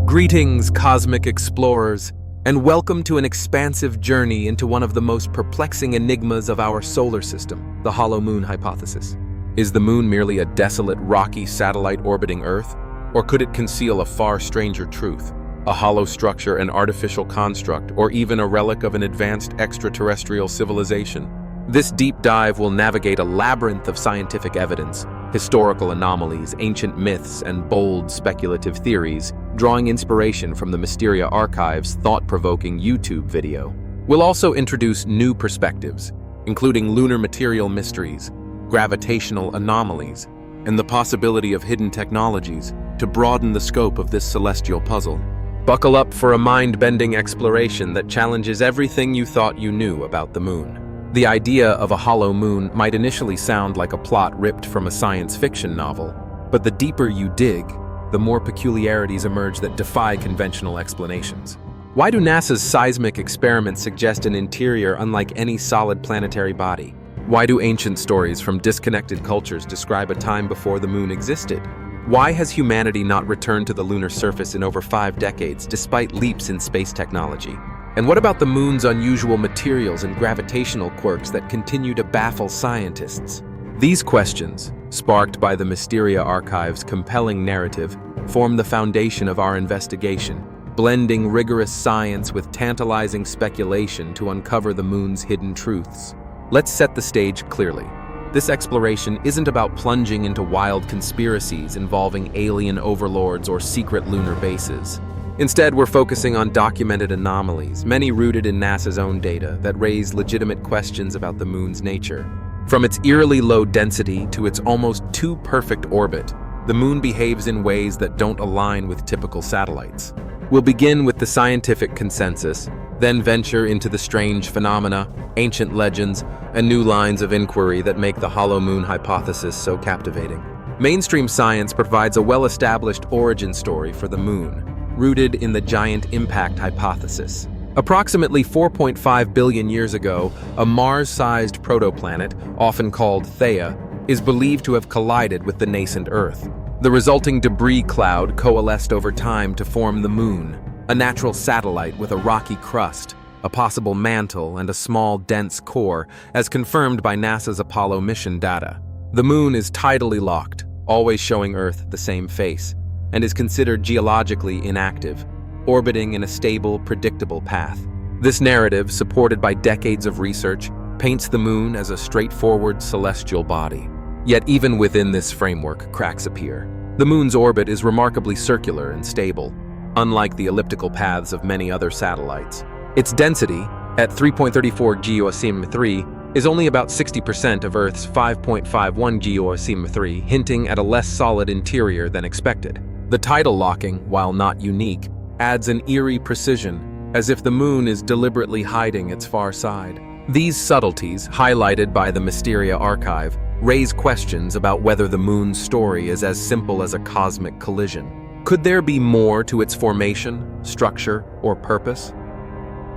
Greetings, cosmic explorers, and welcome to an expansive journey into one of the most perplexing enigmas of our solar system, the hollow moon hypothesis. Is the moon merely a desolate, rocky satellite orbiting Earth? Or could it conceal a far stranger truth? A hollow structure, an artificial construct, or even a relic of an advanced extraterrestrial civilization? This deep dive will navigate a labyrinth of scientific evidence, historical anomalies, ancient myths, and bold speculative theories, drawing inspiration from the Mysteria Archive's thought-provoking YouTube video. We'll also introduce new perspectives, including lunar material mysteries, gravitational anomalies, and the possibility of hidden technologies to broaden the scope of this celestial puzzle. Buckle up for a mind-bending exploration that challenges everything you thought you knew about the moon. The idea of a hollow moon might initially sound like a plot ripped from a science fiction novel, but the deeper you dig, the more peculiarities emerge that defy conventional explanations. Why do NASA's seismic experiments suggest an interior unlike any solid planetary body? Why do ancient stories from disconnected cultures describe a time before the moon existed? Why has humanity not returned to the lunar surface in over 5 decades despite leaps in space technology? And what about the moon's unusual materials and gravitational quirks that continue to baffle scientists? These questions, sparked by the Mysteria Archive's compelling narrative, form the foundation of our investigation, blending rigorous science with tantalizing speculation to uncover the moon's hidden truths. Let's set the stage clearly. This exploration isn't about plunging into wild conspiracies involving alien overlords or secret lunar bases. Instead, we're focusing on documented anomalies, many rooted in NASA's own data, that raise legitimate questions about the moon's nature. From its eerily low density to its almost too perfect orbit, the moon behaves in ways that don't align with typical satellites. We'll begin with the scientific consensus, then venture into the strange phenomena, ancient legends, and new lines of inquiry that make the hollow moon hypothesis so captivating. Mainstream science provides a well-established origin story for the moon, rooted in the giant impact hypothesis. Approximately 4.5 billion years ago, a Mars-sized protoplanet, often called Theia, is believed to have collided with the nascent Earth. The resulting debris cloud coalesced over time to form the moon, a natural satellite with a rocky crust, a possible mantle, and a small, dense core, as confirmed by NASA's Apollo mission data. The moon is tidally locked, always showing Earth the same face, and is considered geologically inactive, orbiting in a stable, predictable path. This narrative, supported by decades of research, paints the moon as a straightforward celestial body. Yet even within this framework, cracks appear. The moon's orbit is remarkably circular and stable, unlike the elliptical paths of many other satellites. Its density, at 3.34 GeoSim-3, is only about 60% of Earth's 5.51 GeoSim-3, hinting at a less solid interior than expected. The tidal locking, while not unique, adds an eerie precision, as if the moon is deliberately hiding its far side. These subtleties, highlighted by the Mysteria Archive, raise questions about whether the moon's story is as simple as a cosmic collision. Could there be more to its formation, structure, or purpose?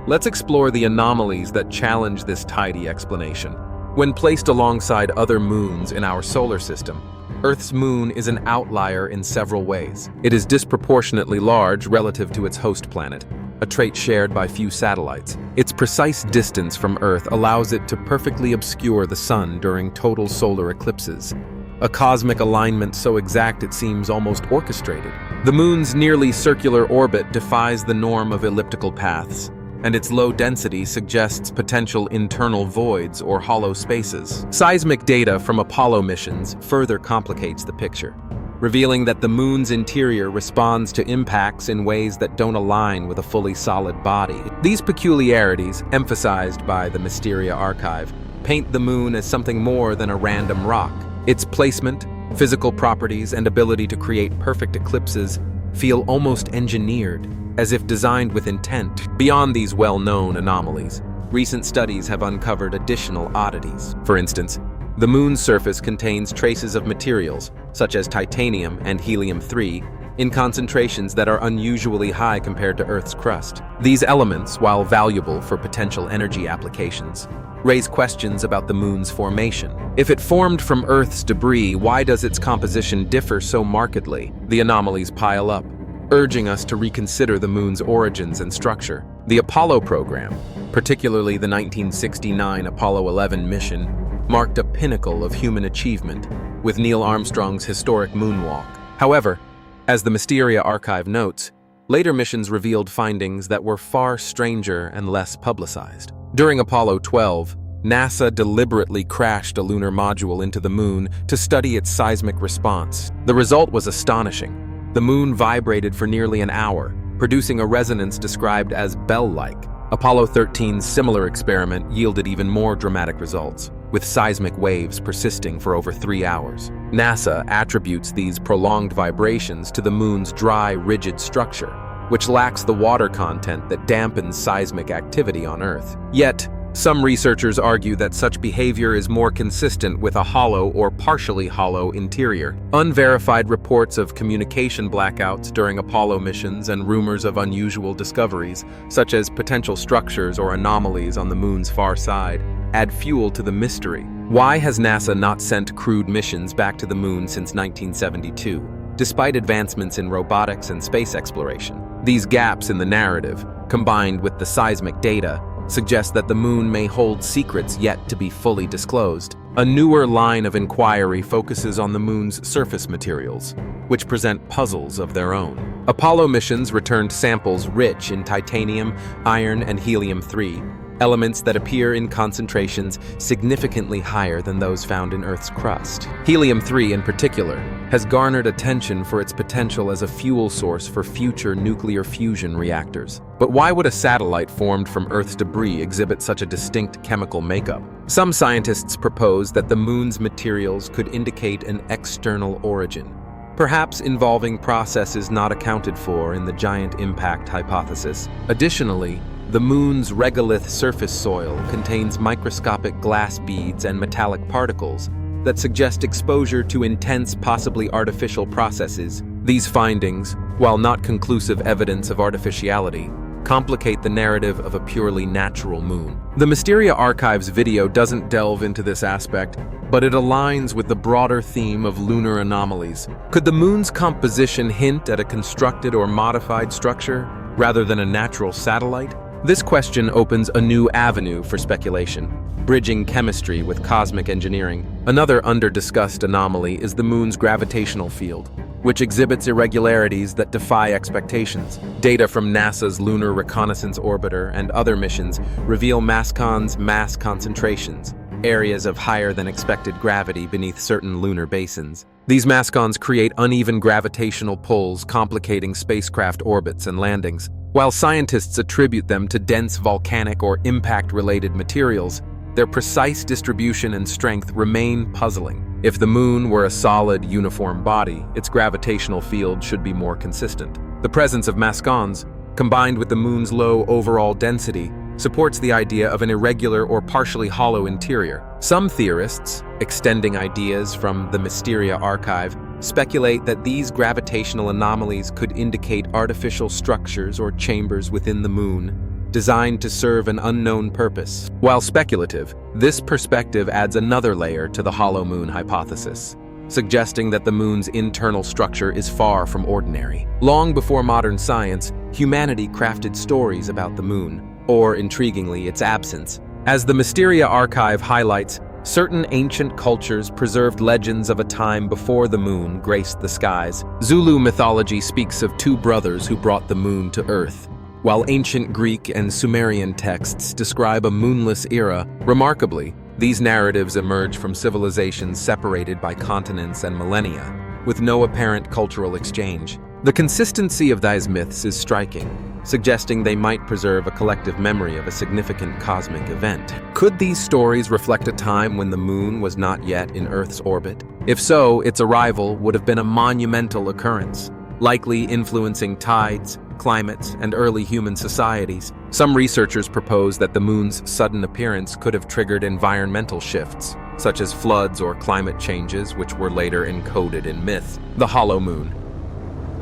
Let's explore the anomalies that challenge this tidy explanation. When placed alongside other moons in our solar system, Earth's moon is an outlier in several ways. It is disproportionately large relative to its host planet, a trait shared by few satellites. Its precise distance from Earth allows it to perfectly obscure the sun during total solar eclipses, a cosmic alignment so exact it seems almost orchestrated. The moon's nearly circular orbit defies the norm of elliptical paths, and its low density suggests potential internal voids or hollow spaces. Seismic data from Apollo missions further complicates the picture, revealing that the moon's interior responds to impacts in ways that don't align with a fully solid body. These peculiarities, emphasized by the Mysteria Archive, paint the moon as something more than a random rock. Its placement, physical properties, and ability to create perfect eclipses feel almost engineered, as if designed with intent. Beyond these well-known anomalies, recent studies have uncovered additional oddities. For instance, the moon's surface contains traces of materials, such as titanium and helium-3, in concentrations that are unusually high compared to Earth's crust. These elements, while valuable for potential energy applications, raise questions about the moon's formation. If it formed from Earth's debris, why does its composition differ so markedly? The anomalies pile up. urging us to reconsider the moon's origins and structure. The Apollo program, particularly the 1969 Apollo 11 mission, marked a pinnacle of human achievement, with Neil Armstrong's historic moonwalk. However, as the Mysteria archive notes, later missions revealed findings that were far stranger and less publicized. During Apollo 12, NASA deliberately crashed a lunar module into the moon to study its seismic response. The result was astonishing. The moon vibrated for nearly an hour, producing a resonance described as bell-like. Apollo 13's similar experiment yielded even more dramatic results, with seismic waves persisting for over 3 hours. NASA attributes these prolonged vibrations to the moon's dry, rigid structure, which lacks the water content that dampens seismic activity on Earth. Yet, some researchers argue that such behavior is more consistent with a hollow or partially hollow interior. Unverified reports of communication blackouts during Apollo missions and rumors of unusual discoveries, such as potential structures or anomalies on the moon's far side, add fuel to the mystery. Why has NASA not sent crewed missions back to the moon since 1972, despite advancements in robotics and space exploration? These gaps in the narrative, combined with the seismic data, suggest that the moon may hold secrets yet to be fully disclosed. A newer line of inquiry focuses on the moon's surface materials, which present puzzles of their own. Apollo missions returned samples rich in titanium, iron, and helium-3, elements that appear in concentrations significantly higher than those found in Earth's crust. Helium-3, in particular, has garnered attention for its potential as a fuel source for future nuclear fusion reactors. But why would a satellite formed from Earth's debris exhibit such a distinct chemical makeup? Some scientists propose that the moon's materials could indicate an external origin, perhaps involving processes not accounted for in the giant impact hypothesis. Additionally, the moon's regolith surface soil contains microscopic glass beads and metallic particles that suggest exposure to intense, possibly artificial processes. These findings, while not conclusive evidence of artificiality, complicate the narrative of a purely natural moon. The Mysteria Archive's video doesn't delve into this aspect, but it aligns with the broader theme of lunar anomalies. Could the moon's composition hint at a constructed or modified structure, rather than a natural satellite? This question opens a new avenue for speculation, bridging chemistry with cosmic engineering. Another under-discussed anomaly is the moon's gravitational field, which exhibits irregularities that defy expectations. Data from NASA's Lunar Reconnaissance Orbiter and other missions reveal mascons' mass concentrations, areas of higher than expected gravity beneath certain lunar basins. These mascons create uneven gravitational pulls, complicating spacecraft orbits and landings. While scientists attribute them to dense volcanic or impact-related materials, their precise distribution and strength remain puzzling. If the moon were a solid, uniform body, its gravitational field should be more consistent. The presence of mascons, combined with the moon's low overall density, supports the idea of an irregular or partially hollow interior. Some theorists, extending ideas from the Mysteria Archive, speculate that these gravitational anomalies could indicate artificial structures or chambers within the moon, designed to serve an unknown purpose. While speculative, this perspective adds another layer to the hollow moon hypothesis, suggesting that the moon's internal structure is far from ordinary. Long before modern science, humanity crafted stories about the moon, or, intriguingly, its absence. As the Mysteria Archive highlights, certain ancient cultures preserved legends of a time before the moon graced the skies. Zulu mythology speaks of two brothers who brought the moon to Earth, while ancient Greek and Sumerian texts describe a moonless era. Remarkably, these narratives emerge from civilizations separated by continents and millennia, with no apparent cultural exchange. The consistency of these myths is striking, suggesting they might preserve a collective memory of a significant cosmic event. Could these stories reflect a time when the moon was not yet in Earth's orbit? If so, its arrival would have been a monumental occurrence, likely influencing tides, climates, and early human societies. Some researchers propose that the moon's sudden appearance could have triggered environmental shifts, such as floods or climate changes, which were later encoded in myth. The hollow moon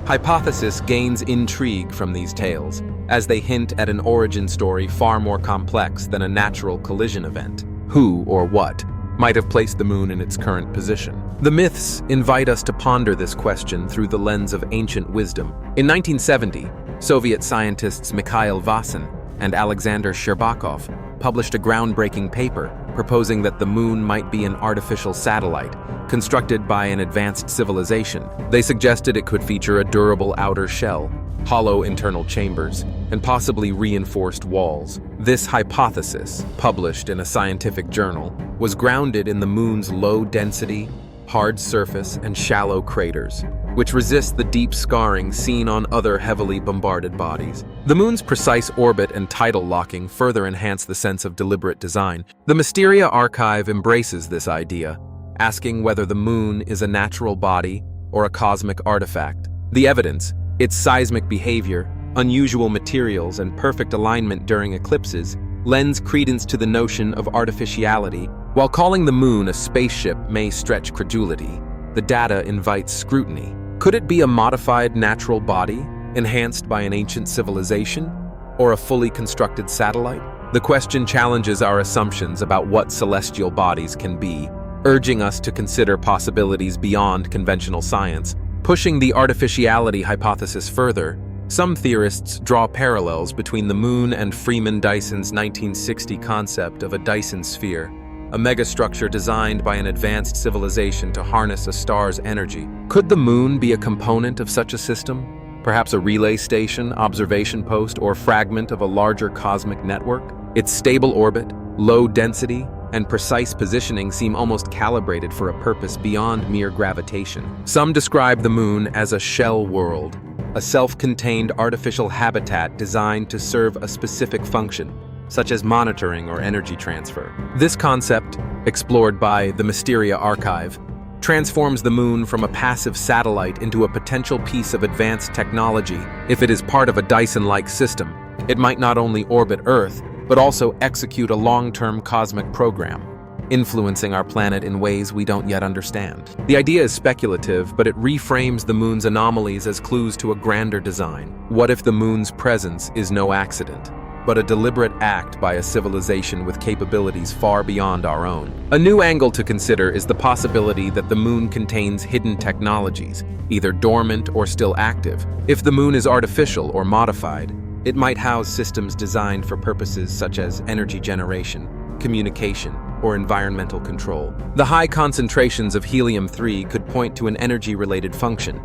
hypothesis gains intrigue from these tales, as they hint at an origin story far more complex than a natural collision event. Who or what might have placed the moon in its current position. The myths invite us to ponder this question through the lens of ancient wisdom. In 1970, Soviet scientists Mikhail Vasin and Alexander Sherbakov published a groundbreaking paper proposing that the moon might be an artificial satellite constructed by an advanced civilization. They suggested it could feature a durable outer shell, hollow internal chambers, and possibly reinforced walls. This hypothesis, published in a scientific journal, was grounded in the moon's low density, hard surface, and shallow craters, which resist the deep scarring seen on other heavily bombarded bodies. The moon's precise orbit and tidal locking further enhance the sense of deliberate design. The Mysteria Archive embraces this idea, asking whether the moon is a natural body or a cosmic artifact. The evidence, its seismic behavior, unusual materials, and perfect alignment during eclipses, lends credence to the notion of artificiality. While calling the moon a spaceship may stretch credulity, the data invites scrutiny. Could it be a modified natural body, enhanced by an ancient civilization, or a fully constructed satellite? The question challenges our assumptions about what celestial bodies can be, urging us to consider possibilities beyond conventional science. Pushing the artificiality hypothesis further, some theorists draw parallels between the moon and Freeman Dyson's 1960 concept of a Dyson sphere, a megastructure designed by an advanced civilization to harness a star's energy. Could the moon be a component of such a system? Perhaps a relay station, observation post, or fragment of a larger cosmic network? Its stable orbit, low density, and precise positioning seem almost calibrated for a purpose beyond mere gravitation. Some describe the moon as a shell world, a self-contained artificial habitat designed to serve a specific function, such as monitoring or energy transfer. This concept, explored by the Mysteria Archive, transforms the moon from a passive satellite into a potential piece of advanced technology. If it is part of a Dyson-like system, it might not only orbit Earth, but also execute a long-term cosmic program, influencing our planet in ways we don't yet understand. The idea is speculative, but it reframes the moon's anomalies as clues to a grander design. What if the moon's presence is no accident, but a deliberate act by a civilization with capabilities far beyond our own? A new angle to consider is the possibility that the moon contains hidden technologies, either dormant or still active. If the moon is artificial or modified, it might house systems designed for purposes such as energy generation, communication, or environmental control. The high concentrations of helium-3 could point to an energy-related function,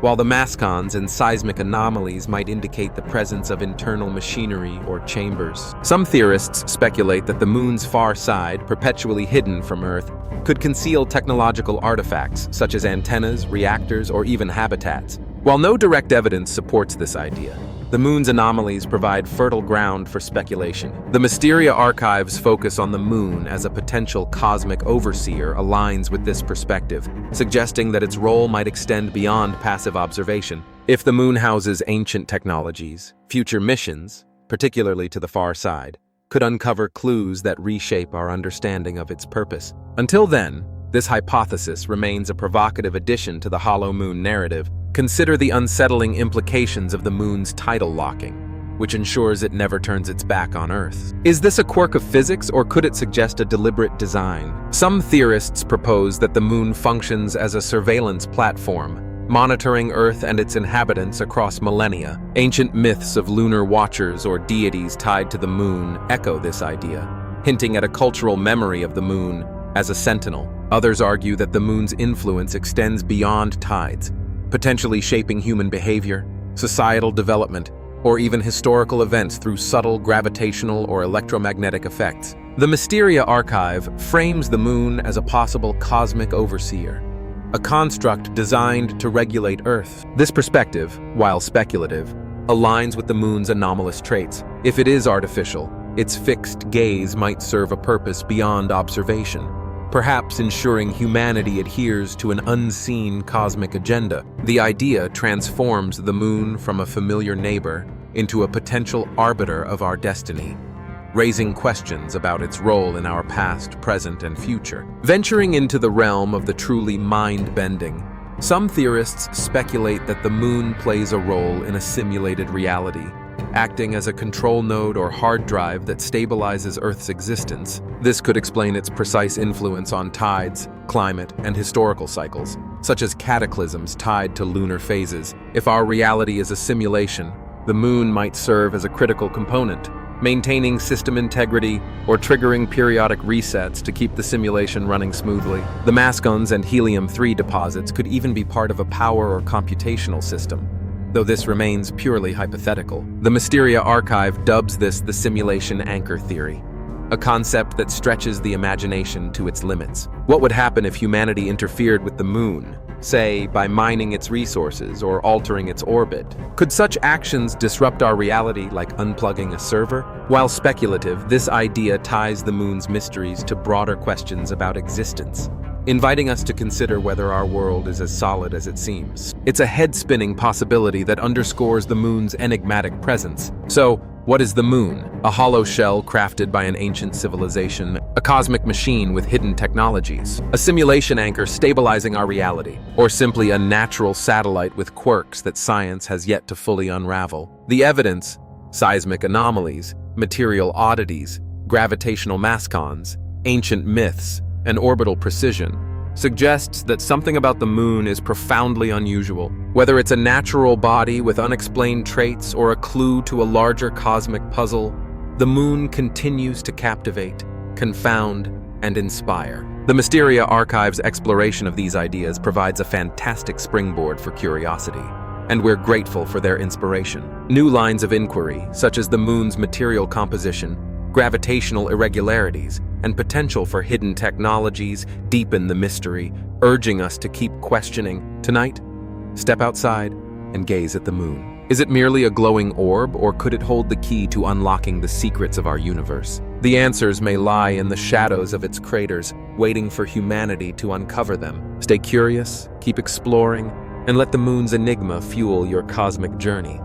while the mascons and seismic anomalies might indicate the presence of internal machinery or chambers. Some theorists speculate that the moon's far side, perpetually hidden from Earth, could conceal technological artifacts such as antennas, reactors, or even habitats. While no direct evidence supports this idea, the moon's anomalies provide fertile ground for speculation. The Mysteria Archive's focus on the moon as a potential cosmic overseer aligns with this perspective, suggesting that its role might extend beyond passive observation. If the moon houses ancient technologies, future missions, particularly to the far side, could uncover clues that reshape our understanding of its purpose. Until then, this hypothesis remains a provocative addition to the hollow moon narrative. Consider the unsettling implications of the moon's tidal locking, which ensures it never turns its back on Earth. Is this a quirk of physics, or could it suggest a deliberate design? Some theorists propose that the moon functions as a surveillance platform, monitoring Earth and its inhabitants across millennia. Ancient myths of lunar watchers or deities tied to the moon echo this idea, hinting at a cultural memory of the moon as a sentinel. Others argue that the moon's influence extends beyond tides, potentially shaping human behavior, societal development, or even historical events through subtle gravitational or electromagnetic effects. The Mysteria Archive frames the moon as a possible cosmic overseer, a construct designed to regulate Earth. This perspective, while speculative, aligns with the moon's anomalous traits. If it is artificial, its fixed gaze might serve a purpose beyond observation, perhaps ensuring humanity adheres to an unseen cosmic agenda. The idea transforms the moon from a familiar neighbor into a potential arbiter of our destiny, raising questions about its role in our past, present, and future. Venturing into the realm of the truly mind-bending, some theorists speculate that the moon plays a role in a simulated reality, acting as a control node or hard drive that stabilizes Earth's existence. This could explain its precise influence on tides, climate, and historical cycles, such as cataclysms tied to lunar phases. If our reality is a simulation, the moon might serve as a critical component, maintaining system integrity or triggering periodic resets to keep the simulation running smoothly. The mascons and helium-3 deposits could even be part of a power or computational system, though this remains purely hypothetical. The Mysteria Archive dubs this the simulation anchor theory, a concept that stretches the imagination to its limits. What would happen if humanity interfered with the moon, say by mining its resources or altering its orbit? Could such actions disrupt our reality like unplugging a server? While speculative, this idea ties the moon's mysteries to broader questions about existence, inviting us to consider whether our world is as solid as it seems. It's a head-spinning possibility that underscores the moon's enigmatic presence. So, what is the moon? A hollow shell crafted by an ancient civilization, a cosmic machine with hidden technologies, a simulation anchor stabilizing our reality, or simply a natural satellite with quirks that science has yet to fully unravel? The evidence, seismic anomalies, material oddities, gravitational mascons, ancient myths, and orbital precision, suggests that something about the moon is profoundly unusual. Whether it's a natural body with unexplained traits or a clue to a larger cosmic puzzle, the moon continues to captivate, confound, and inspire. The Mysteria Archive's exploration of these ideas provides a fantastic springboard for curiosity, and we're grateful for their inspiration. New lines of inquiry, such as the moon's material composition, gravitational irregularities, and potential for hidden technologies, deepen the mystery, urging us to keep questioning. Tonight, step outside and gaze at the moon. Is it merely a glowing orb, or could it hold the key to unlocking the secrets of our universe? The answers may lie in the shadows of its craters, waiting for humanity to uncover them. Stay curious, keep exploring, and let the moon's enigma fuel your cosmic journey.